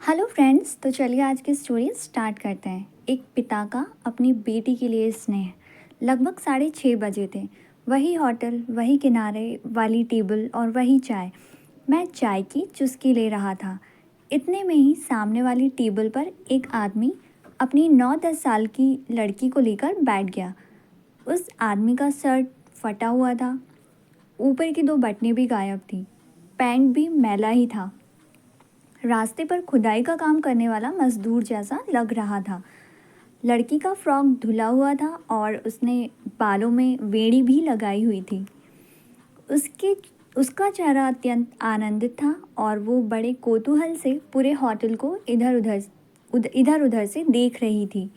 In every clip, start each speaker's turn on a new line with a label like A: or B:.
A: Hello friends, तो चलिए आज की स्टोरी स्टार्ट करते हैं। एक पिता का अपनी बेटी के लिए स्नेह। लगभग 6:30 बजे थे। वही होटल, वही किनारे वाली टेबल और वही चाय। मैं चाय की चुस्की ले रहा था। इतने में ही सामने वाली टेबल पर एक आदमी अपनी 9-10 साल की लड़की को लेकर बैठ गया। उस आदमी का शर्ट फटा हुआ था, ऊपर की 2 बटनें भी गायब थी, पैंट भी मैला ही था। रास्ते पर खुदाई का काम करने वाला मजदूर जैसा लग रहा था। लड़की का फ्रॉक धुला हुआ था और उसने बालों में वेड़ी भी लगाई हुई थी। उसके उसका चेहरा अत्यंत आनंदित था और वो बड़े कौतूहल से पूरे होटल को इधर उधर से देख रही थी।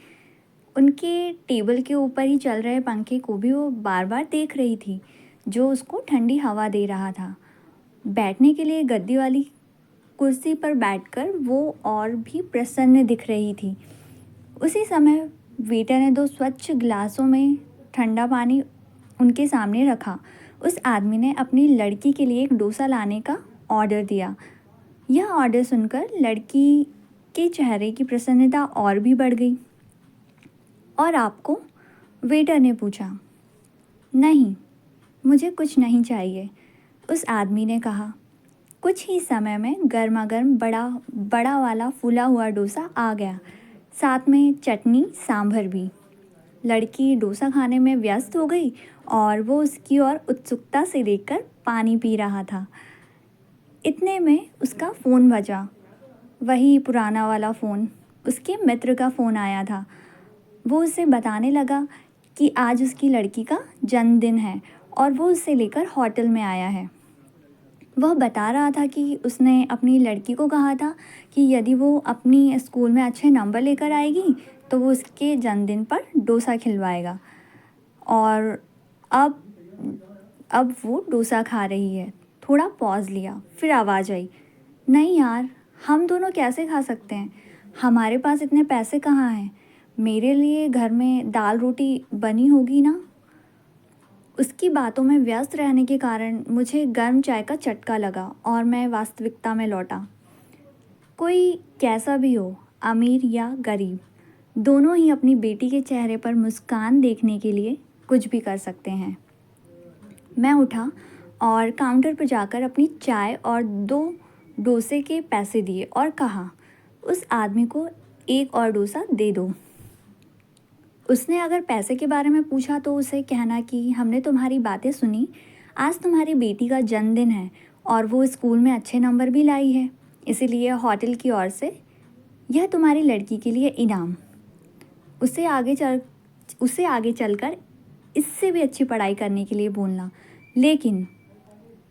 A: उनके टेबल के ऊपर ही चल रहे पंखे को भी वो बार बार देख रही थी, जो उसको ठंडी हवा दे रहा था। बैठने के लिए गद्दी वाली कुर्सी पर बैठकर वो और भी प्रसन्न दिख रही थी। उसी समय वेटर ने 2 स्वच्छ गिलासों में ठंडा पानी उनके सामने रखा। उस आदमी ने अपनी लड़की के लिए एक डोसा लाने का ऑर्डर दिया। यह ऑर्डर सुनकर लड़की के चेहरे की प्रसन्नता और भी बढ़ गई। और आपको? वेटर ने पूछा। नहीं, मुझे कुछ नहीं चाहिए, उस आदमी ने कहा। कुछ ही समय में गर्मा-गर्म बड़ा बड़ा वाला फूला हुआ डोसा आ गया, साथ में चटनी सांभर भी। लड़की डोसा खाने में व्यस्त हो गई और वो उसकी ओर उत्सुकता से देखकर पानी पी रहा था। इतने में उसका फ़ोन बजा। वही पुराना वाला फ़ोन, उसके मित्र का फ़ोन आया था। वो उसे बताने लगा कि आज उसकी लड़की का जन्मदिन है और वो उसे लेकर होटल में आया है। वह बता रहा था कि उसने अपनी लड़की को कहा था कि यदि वो अपनी स्कूल में अच्छे नंबर लेकर आएगी तो वो उसके जन्मदिन पर डोसा खिलवाएगा। और अब अब वो डोसा खा रही है। थोड़ा पॉज लिया, फिर आवाज़ आई, नहीं यार, हम दोनों कैसे खा सकते हैं? हमारे पास इतने पैसे कहाँ हैं? मेरे लिए घर में दाल रोटी बनी होगी ना। उसकी बातों में व्यस्त रहने के कारण मुझे गर्म चाय का चटका लगा और मैं वास्तविकता में लौटा। कोई कैसा भी हो, अमीर या गरीब, दोनों ही अपनी बेटी के चेहरे पर मुस्कान देखने के लिए कुछ भी कर सकते हैं। मैं उठा और काउंटर पर जाकर अपनी चाय और 2 डोसे के पैसे दिए और कहा, उस आदमी को एक और डोसा दे दो। उसने अगर पैसे के बारे में पूछा तो उसे कहना कि हमने तुम्हारी बातें सुनी, आज तुम्हारी बेटी का जन्मदिन है और वो स्कूल में अच्छे नंबर भी लाई है, इसीलिए होटल की ओर से यह तुम्हारी लड़की के लिए इनाम। उसे आगे चलकर इससे भी अच्छी पढ़ाई करने के लिए बोलना। लेकिन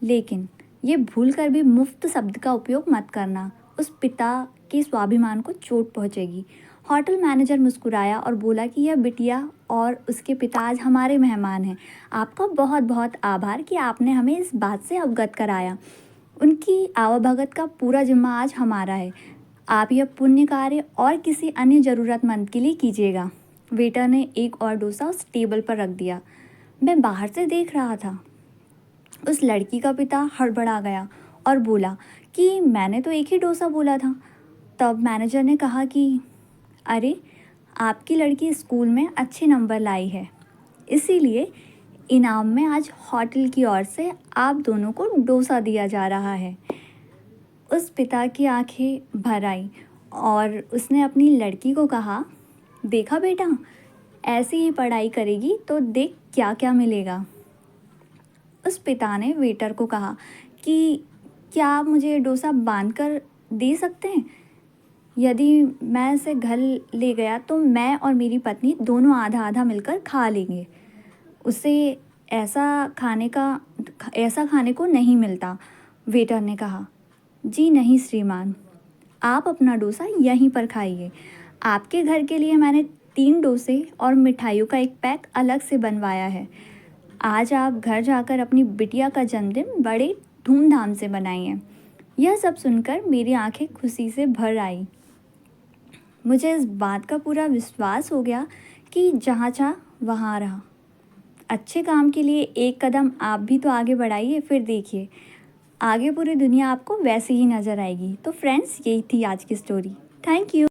A: लेकिन ये भूल कर भी मुफ्त शब्द का उपयोग मत करना, उस पिता के स्वाभिमान को चोट पहुंचेगी। होटल मैनेजर मुस्कुराया और बोला कि यह बिटिया और उसके पिता आज हमारे मेहमान हैं। आपका बहुत बहुत आभार कि आपने हमें इस बात से अवगत कराया। उनकी आवभगत का पूरा जिम्मा आज हमारा है। आप यह पुण्य कार्य और किसी अन्य ज़रूरतमंद के लिए कीजिएगा। वेटर ने एक और डोसा उस टेबल पर रख दिया। मैं बाहर से देख रहा था। उस लड़की का पिता हड़बड़ा गया और बोला कि मैंने तो एक ही डोसा बोला था। तब मैनेजर ने कहा कि अरे, आपकी लड़की स्कूल में अच्छे नंबर लाई है, इसीलिए इनाम में आज होटल की ओर से आप दोनों को डोसा दिया जा रहा है। उस पिता की आंखें भर आई और उसने अपनी लड़की को कहा, देखा बेटा, ऐसी ही पढ़ाई करेगी तो देख क्या क्या मिलेगा। उस पिता ने वेटर को कहा कि क्या आप मुझे डोसा बांध कर दे सकते हैं? यदि मैं इसे घर ले गया तो मैं और मेरी पत्नी दोनों आधा आधा मिलकर खा लेंगे। उसे ऐसा ऐसा खाने को नहीं मिलता। वेटर ने कहा, जी नहीं श्रीमान, आप अपना डोसा यहीं पर खाइए। आपके घर के लिए मैंने 3 डोसे और मिठाइयों का एक पैक अलग से बनवाया है। आज आप घर जाकर अपनी बिटिया का जन्मदिन बड़े धूमधाम से मनाइए। यह सब सुनकर मेरी आंखें खुशी से भर आई। मुझे इस बात का पूरा विश्वास हो गया कि जहाँ चाह वहाँ रहा। अच्छे काम के लिए एक कदम आप भी तो आगे बढ़ाइए, फिर देखिए आगे पूरी दुनिया आपको वैसे ही नज़र आएगी। तो फ्रेंड्स, यही थी आज की स्टोरी। Thank you.